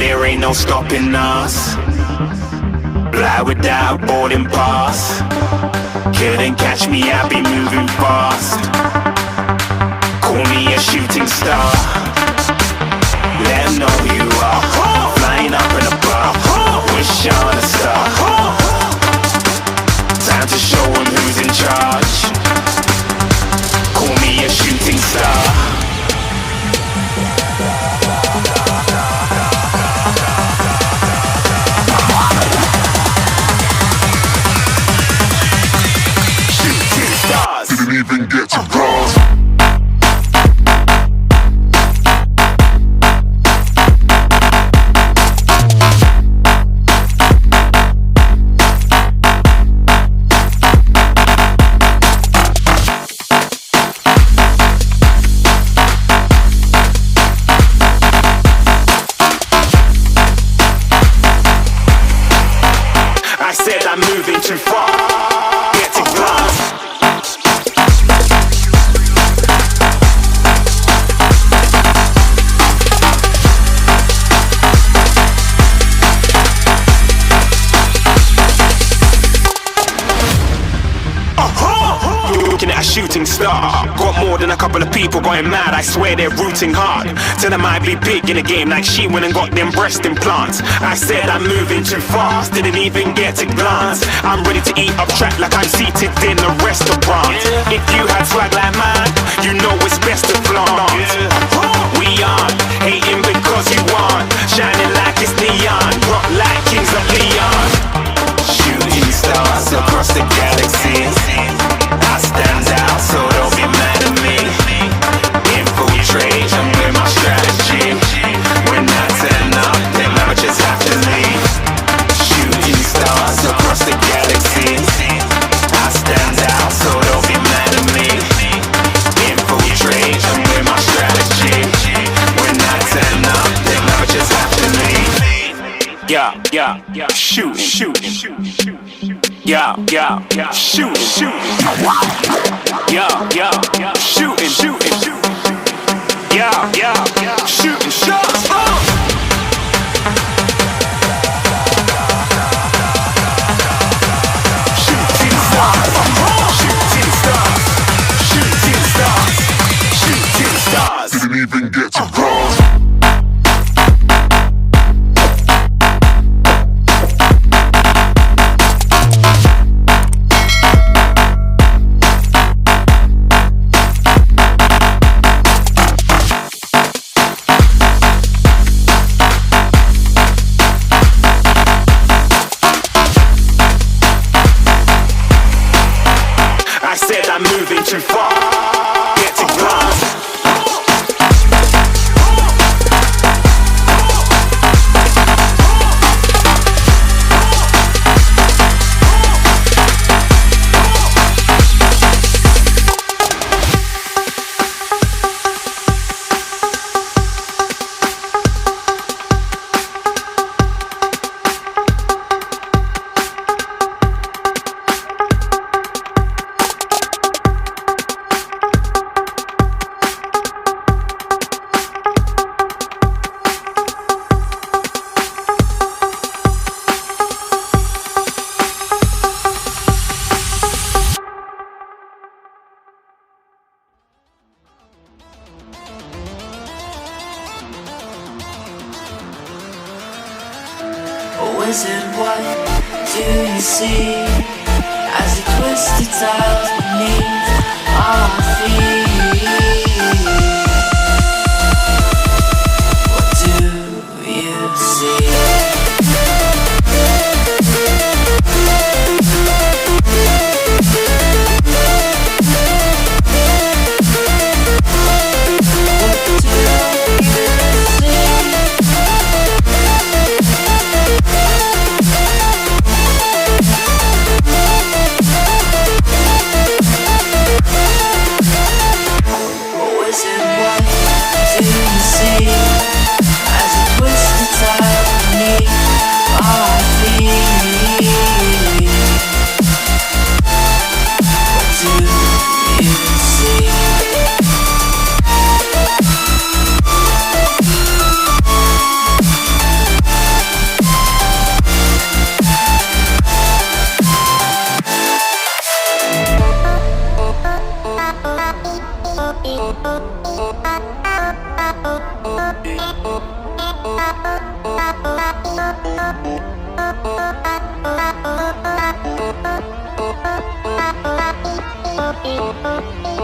there ain't no stopping us. Fly without boarding pass. Couldn't catch me, I be moving fast. Call me a shooting star. Let 'em know who you are. Flying up in a bar. Wish on a star. Time to show 'em who's in charge. Call me a shooting star. Didn't even get to cross. I said I'm moving too far. Get to glass. Looking at a shooting star. Got more than a couple of people going mad, I swear they're rooting hard. Tell them I be big in the game like she went and got them breast implants. I said I'm moving too fast, didn't even get to glance. I'm ready to eat up track like I'm seated in a restaurant. If you had swag like mine, you know it's best to flaunt. We aren't hating because you aren't shining like it's neon, rock like kings of Leon. Shooting stars across the galaxy. I stand out, so don't be mad at me. Infiltrate, I'm with my strategy. When I turn up, then I just have to leave. Shooting stars across the galaxy. I stand out, so don't be mad at me. Infiltrate, I'm with my strategy. When I turn up, then I just have to leave. Yeah, shooting. Yeah, shooting. Yeah, shooting. Yeah, shooting shots. Shooting stars. Didn't even get to cross. I said I'm moving too far. Get to glass. Wizard, what do you see as you twist the tiles beneath our feet? What do you see? Thank you.